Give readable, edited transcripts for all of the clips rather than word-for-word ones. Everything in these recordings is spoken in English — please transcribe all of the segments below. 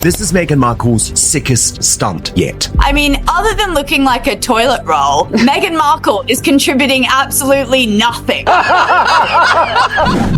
This is Meghan Markle's sickest stunt yet. I mean, other than looking like a toilet roll, Meghan Markle is contributing absolutely nothing.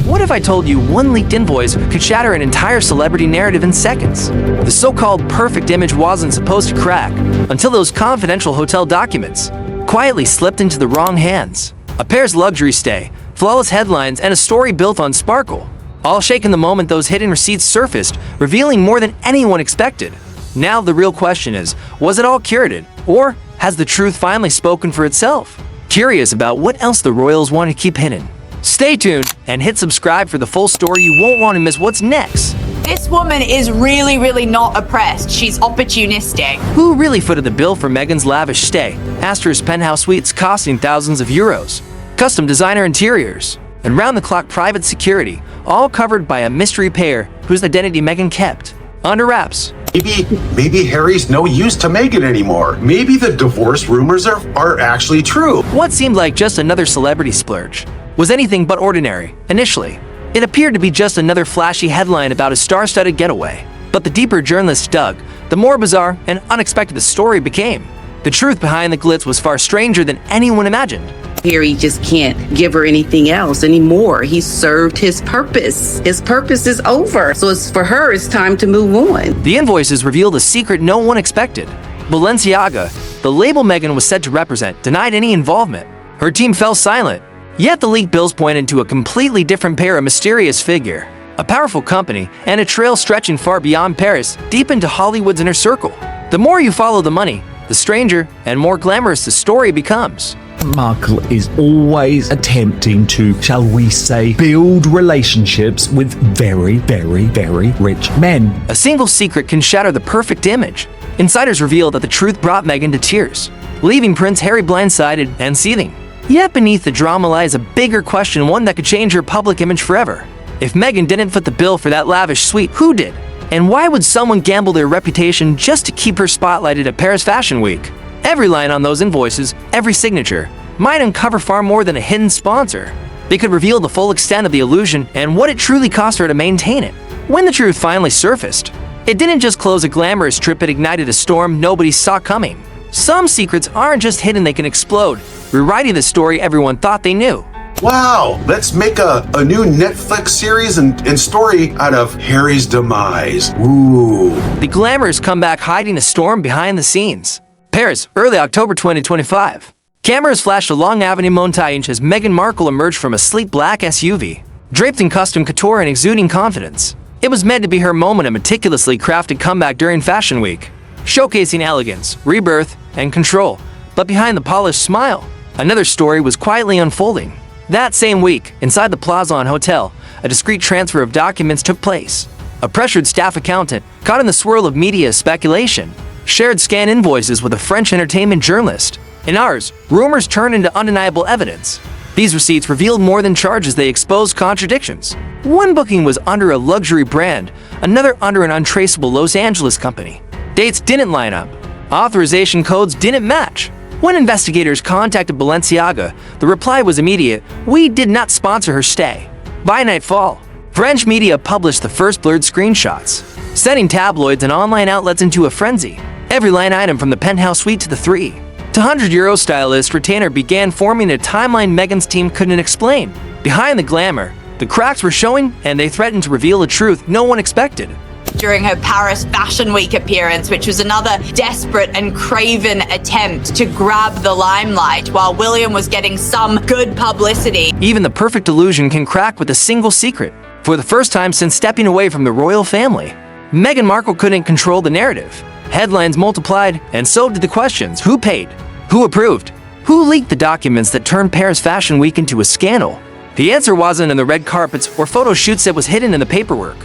What if I told you one leaked invoice could shatter an entire celebrity narrative in seconds? The so-called perfect image wasn't supposed to crack until those confidential hotel documents quietly slipped into the wrong hands. A pair's luxury stay, flawless headlines, and a story built on sparkle. All shaken the moment those hidden receipts surfaced, revealing more than anyone expected. Now the real question is, was it all curated, or has the truth finally spoken for itself? Curious about what else the royals want to keep hidden? Stay tuned and hit subscribe for the full story. You won't want to miss what's next. This woman is really not oppressed. She's opportunistic. Who really footed the bill for Meghan's lavish stay? Astor's penthouse suites costing thousands of euros, custom designer interiors, and round-the-clock private security, all covered by a mystery pair whose identity Meghan kept under wraps. Maybe Harry's no use to Meghan anymore. Maybe the divorce rumors are actually true. What seemed like just another celebrity splurge was anything but ordinary. Initially, it appeared to be just another flashy headline about a star-studded getaway. But the deeper journalists dug, the more bizarre and unexpected the story became. The truth behind the glitz was far stranger than anyone imagined. Harry just can't give her anything else anymore. He served his purpose. His purpose is over. So for her, it's time to move on. The invoices revealed a secret no one expected. Balenciaga, the label Meghan was said to represent, denied any involvement. Her team fell silent. Yet the leaked bills pointed to a completely different pair, a mysterious figure, a powerful company, and a trail stretching far beyond Paris, deep into Hollywood's inner circle. The more you follow the money, the stranger and more glamorous the story becomes. Markle is always attempting to, shall we say, build relationships with very rich men. A single secret can shatter the perfect image. Insiders reveal that the truth brought Meghan to tears, leaving Prince Harry blindsided and seething. Yet beneath the drama lies a bigger question, one that could change her public image forever. If Meghan didn't foot the bill for that lavish suite, who did? And why would someone gamble their reputation just to keep her spotlighted at Paris Fashion Week? Every line on those invoices, every signature, might uncover far more than a hidden sponsor. They could reveal the full extent of the illusion and what it truly cost her to maintain it. When the truth finally surfaced, it didn't just close a glamorous trip, it ignited a storm nobody saw coming. Some secrets aren't just hidden, they can explode, rewriting the story everyone thought they knew. Wow, let's make a new Netflix series and story out of Harry's demise. Ooh. The glamorous comeback hiding a storm behind the scenes. Paris, early October 2025. Cameras flashed along Avenue Montaigne as Meghan Markle emerged from a sleek black SUV, draped in custom couture and exuding confidence. It was meant to be her moment, a meticulously crafted comeback during Fashion Week, showcasing elegance, rebirth, and control. But behind the polished smile, another story was quietly unfolding. That same week, inside the Plaza Hotel, a discreet transfer of documents took place. A pressured staff accountant, caught in the swirl of media speculation, shared scanned invoices with a French entertainment journalist. In ours, rumors turned into undeniable evidence. These receipts revealed more than charges, they exposed contradictions. One booking was under a luxury brand, another under an untraceable Los Angeles company. Dates didn't line up. Authorization codes didn't match. When investigators contacted Balenciaga, the reply was immediate: we did not sponsor her stay. By nightfall, French media published the first blurred screenshots, sending tabloids and online outlets into a frenzy. Every line item from the penthouse suite to the 3 to 100 euro stylist retainer began forming a timeline Meghan's team couldn't explain. Behind the glamour, the cracks were showing, and they threatened to reveal a truth no one expected. During her Paris Fashion Week appearance, which was another desperate and craven attempt to grab the limelight while William was getting some good publicity. Even the perfect illusion can crack with a single secret. For the first time since stepping away from the royal family, Meghan Markle couldn't control the narrative. Headlines multiplied, and so did the questions. Who paid? Who approved? Who leaked the documents that turned Paris Fashion Week into a scandal? The answer wasn't in the red carpets or photo shoots, that was hidden in the paperwork.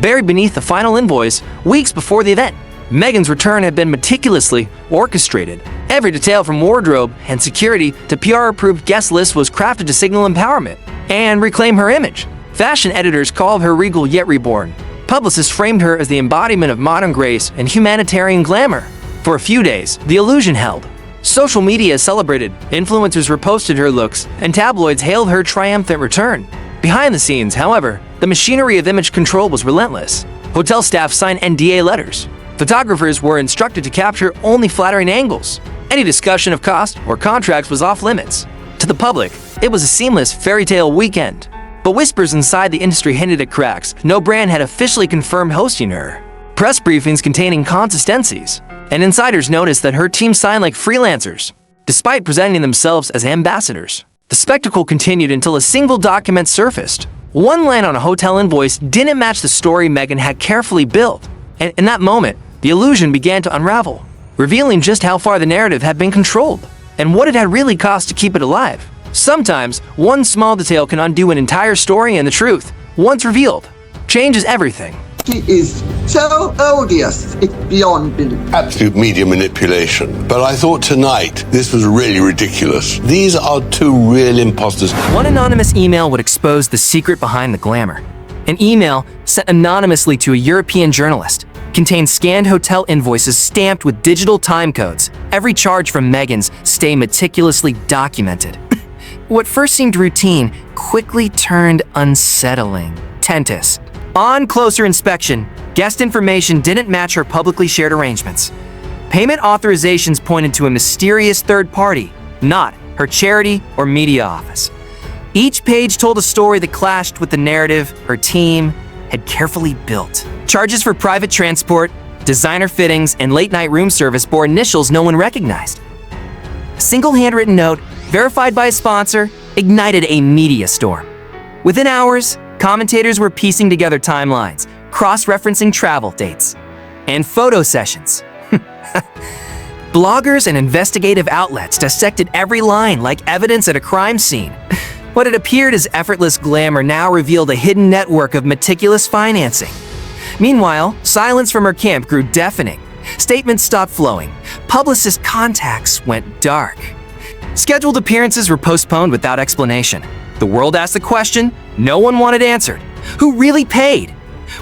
Buried beneath the final invoice, weeks before the event, Meghan's return had been meticulously orchestrated. Every detail from wardrobe and security to PR-approved guest list was crafted to signal empowerment and reclaim her image. Fashion editors called her regal yet reborn. Publicists framed her as the embodiment of modern grace and humanitarian glamour. For a few days, the illusion held. Social media celebrated, influencers reposted her looks, and tabloids hailed her triumphant return. Behind the scenes, however, the machinery of image control was relentless. Hotel staff signed NDA letters. Photographers were instructed to capture only flattering angles. Any discussion of cost or contracts was off limits. To the public, it was a seamless fairy tale weekend. But whispers inside the industry hinted at cracks. No brand had officially confirmed hosting her. Press briefings containing inconsistencies, and insiders noticed that her team signed like freelancers, despite presenting themselves as ambassadors. The spectacle continued until a single document surfaced. One line on a hotel invoice didn't match the story Meghan had carefully built, and in that moment, the illusion began to unravel, revealing just how far the narrative had been controlled, and what it had really cost to keep it alive. Sometimes, one small detail can undo an entire story, and the truth, once revealed, changes everything. He is so odious, it's beyond belief. Absolute media manipulation. But I thought tonight this was really ridiculous. These are two real imposters. One anonymous email would expose the secret behind the glamour. An email sent anonymously to a European journalist contained scanned hotel invoices stamped with digital time codes. Every charge from Meghan's stay meticulously documented. What first seemed routine quickly turned unsettling. Tentis. On closer inspection, guest information didn't match her publicly shared arrangements. Payment authorizations pointed to a mysterious third party, not her charity or media office. Each page told a story that clashed with the narrative her team had carefully built. Charges for private transport, designer fittings, and late-night room service bore initials no one recognized. A single handwritten note, verified by a sponsor, ignited a media storm. Within hours, commentators were piecing together timelines, cross-referencing travel dates, and photo sessions. Bloggers and investigative outlets dissected every line like evidence at a crime scene. What had appeared as effortless glamour now revealed a hidden network of meticulous financing. Meanwhile, silence from her camp grew deafening. Statements stopped flowing. Publicist contacts went dark. Scheduled appearances were postponed without explanation. The world asked the question no one wanted answered. Who really paid?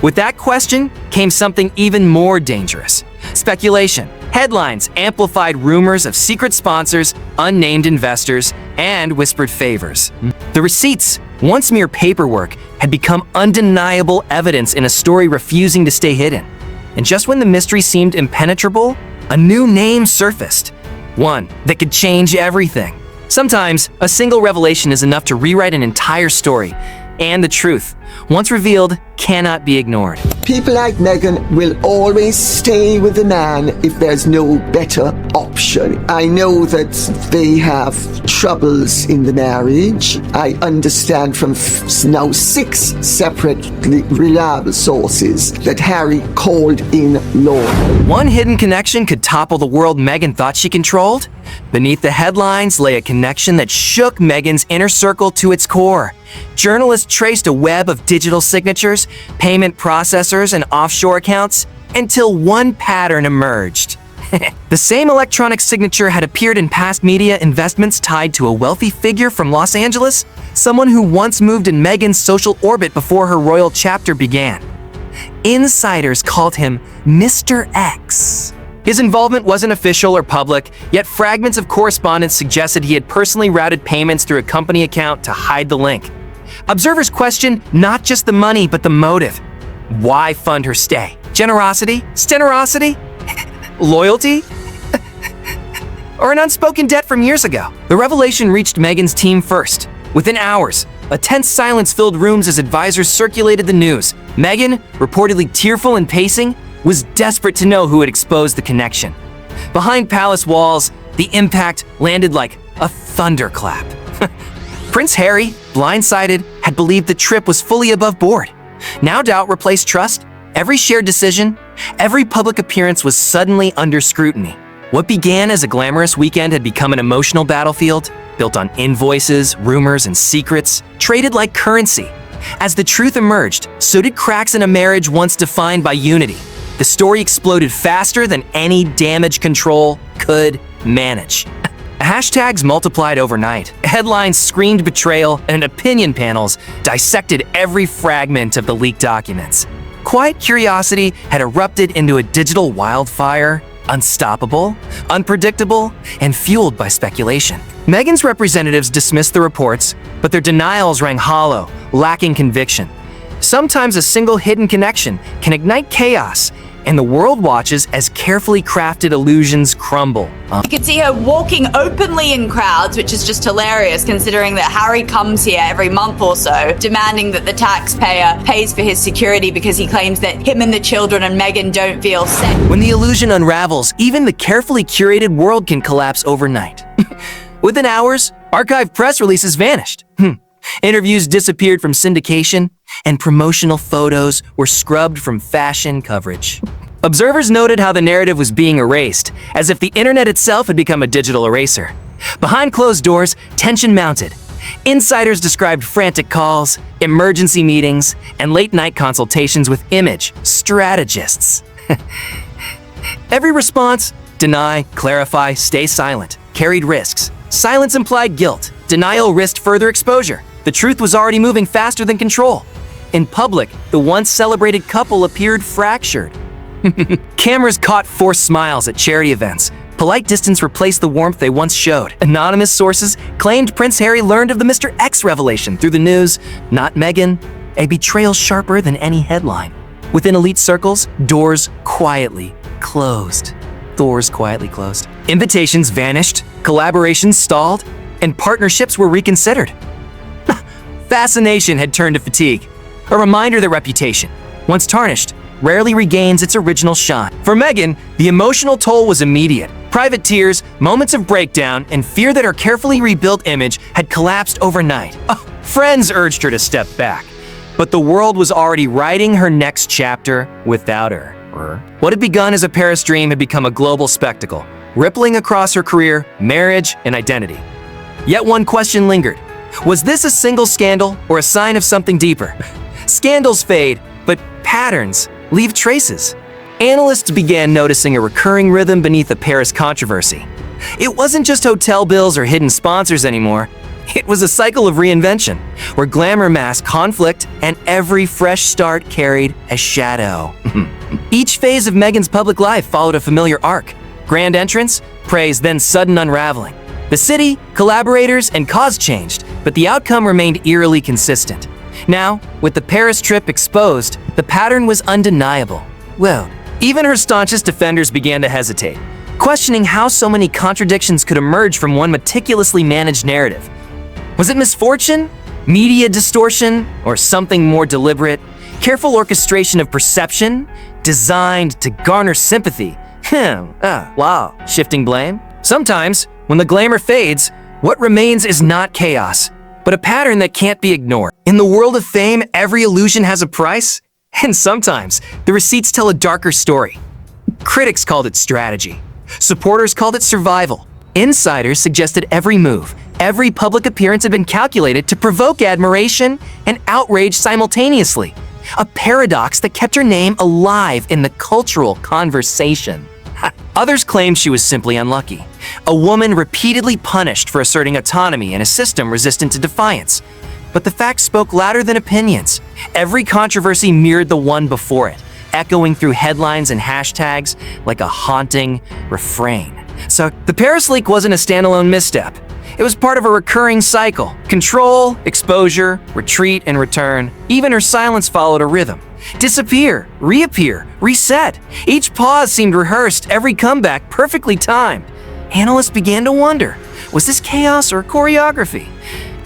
With that question came something even more dangerous. Speculation. Headlines amplified rumors of secret sponsors, unnamed investors, and whispered favors. The receipts, once mere paperwork, had become undeniable evidence in a story refusing to stay hidden. And just when the mystery seemed impenetrable, a new name surfaced. One that could change everything. Sometimes, a single revelation is enough to rewrite an entire story, and the truth, once revealed, cannot be ignored. People like Meghan will always stay with the man if there's no better option. I know that they have troubles in the marriage. I understand from now 6 separately reliable sources that Harry called in law. One hidden connection could topple the world Meghan thought she controlled. Beneath the headlines lay a connection that shook Meghan's inner circle to its core. Journalists traced a web of digital signatures, payment processors, and offshore accounts until one pattern emerged. The same electronic signature had appeared in past media investments tied to a wealthy figure from Los Angeles, someone who once moved in Meghan's social orbit before her royal chapter began. Insiders called him Mr. X. His involvement wasn't official or public, yet fragments of correspondence suggested he had personally routed payments through a company account to hide the link. Observers questioned not just the money, but the motive. Why fund her stay? Generosity? Stenorosity? Loyalty? Or an unspoken debt from years ago? The revelation reached Meghan's team first. Within hours, a tense silence filled rooms as advisors circulated the news. Meghan, reportedly tearful and pacing, was desperate to know who had exposed the connection. Behind palace walls, the impact landed like a thunderclap. Prince Harry, blindsided, had believed the trip was fully above board. Now doubt replaced trust. Every shared decision, every public appearance was suddenly under scrutiny. What began as a glamorous weekend had become an emotional battlefield, built on invoices, rumors, and secrets, traded like currency. As the truth emerged, so did cracks in a marriage once defined by unity. The story exploded faster than any damage control could manage. Hashtags multiplied overnight. Headlines screamed betrayal, and opinion panels dissected every fragment of the leaked documents. Quiet curiosity had erupted into a digital wildfire, unstoppable, unpredictable, and fueled by speculation. Meghan's representatives dismissed the reports, but their denials rang hollow, lacking conviction. Sometimes a single hidden connection can ignite chaos, and the world watches as carefully crafted illusions crumble. You could see her walking openly in crowds, which is just hilarious considering that Harry comes here every month or so, demanding that the taxpayer pays for his security because he claims that him and the children and Meghan don't feel safe. When the illusion unravels, even the carefully curated world can collapse overnight. Within hours, archived press releases vanished. Interviews disappeared from syndication, and promotional photos were scrubbed from fashion coverage. Observers noted how the narrative was being erased, as if the internet itself had become a digital eraser. Behind closed doors, tension mounted. Insiders described frantic calls, emergency meetings, and late-night consultations with image strategists. Every response, deny, clarify, stay silent, carried risks. Silence implied guilt. Denial risked further exposure. The truth was already moving faster than control. In public, the once celebrated couple appeared fractured. Cameras caught forced smiles at charity events. Polite distance replaced the warmth they once showed. Anonymous sources claimed Prince Harry learned of the Mr. X revelation through the news, not Meghan. A betrayal sharper than any headline. Within elite circles, doors quietly closed. Invitations vanished, collaborations stalled, and partnerships were reconsidered. Fascination had turned to fatigue, a reminder that reputation, once tarnished, rarely regains its original shine. For Meghan, the emotional toll was immediate. Private tears, moments of breakdown, and fear that her carefully rebuilt image had collapsed overnight. Friends urged her to step back, but the world was already writing her next chapter without her. What had begun as a Paris dream had become a global spectacle, rippling across her career, marriage, and identity. Yet one question lingered. Was this a single scandal or a sign of something deeper? Scandals fade, but patterns leave traces. Analysts began noticing a recurring rhythm beneath the Paris controversy. It wasn't just hotel bills or hidden sponsors anymore. It was a cycle of reinvention, where glamour masked conflict and every fresh start carried a shadow. Each phase of Meghan's public life followed a familiar arc. Grand entrance, praise, then sudden unraveling. The city, collaborators, and cause changed, but the outcome remained eerily consistent. Now, with the Paris trip exposed, the pattern was undeniable. Well, even her staunchest defenders began to hesitate, questioning how so many contradictions could emerge from one meticulously managed narrative. Was it misfortune, media distortion, or something more deliberate? Careful orchestration of perception, designed to garner sympathy. Wow. Shifting blame? Sometimes, when the glamour fades, what remains is not chaos, but a pattern that can't be ignored. In the world of fame, every illusion has a price, and sometimes the receipts tell a darker story. Critics called it strategy. Supporters called it survival. Insiders suggested every move, every public appearance had been calculated to provoke admiration and outrage simultaneously. A paradox that kept her name alive in the cultural conversation. Others claimed she was simply unlucky, a woman repeatedly punished for asserting autonomy in a system resistant to defiance. But the facts spoke louder than opinions. Every controversy mirrored the one before it, echoing through headlines and hashtags like a haunting refrain. So the Paris leak wasn't a standalone misstep. It was part of a recurring cycle. Control, exposure, retreat, and return. Even her silence followed a rhythm. Disappear, reappear, reset. Each pause seemed rehearsed, every comeback perfectly timed. Analysts began to wonder, was this chaos or choreography?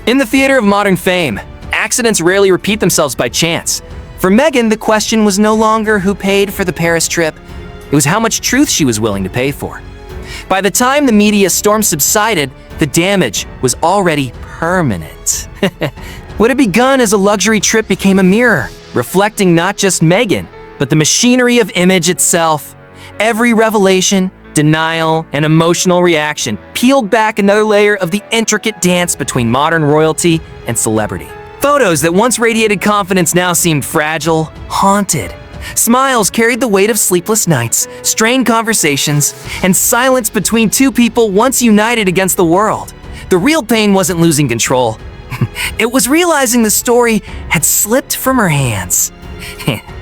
In the theater of modern fame, accidents rarely repeat themselves by chance. For Meghan, the question was no longer who paid for the Paris trip. It was how much truth she was willing to pay for. By the time the media storm subsided, the damage was already permanent. What had begun as a luxury trip became a mirror, reflecting not just Meghan, but the machinery of image itself. Every revelation, denial, and emotional reaction peeled back another layer of the intricate dance between modern royalty and celebrity. Photos that once radiated confidence now seemed fragile, haunted. Smiles carried the weight of sleepless nights, strained conversations, and silence between two people once united against the world. The real pain wasn't losing control. It was realizing the story had slipped from her hands.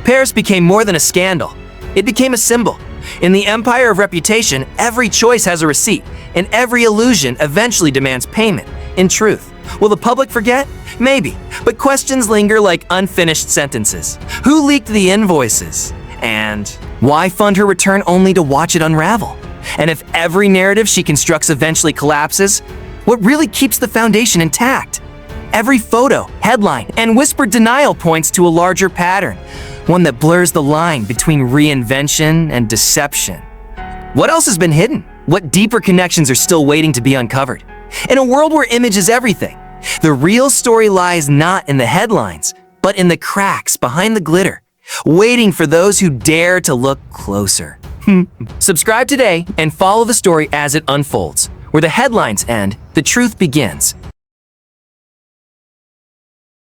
Paris became more than a scandal. It became a symbol. In the empire of reputation, every choice has a receipt, and every illusion eventually demands payment. In truth, Will the public forget? Maybe, but questions linger like unfinished sentences. Who leaked the invoices? And why fund her return only to watch it unravel? And if every narrative she constructs eventually collapses, what really keeps the foundation intact? Every photo, headline, and whispered denial points to a larger pattern, one that blurs the line between reinvention and deception. What else has been hidden? What deeper connections are still waiting to be uncovered? In a world where image is everything, the real story lies not in the headlines, but in the cracks behind the glitter, waiting for those who dare to look closer. Subscribe today and follow the story as it unfolds. Where the headlines end, the truth begins.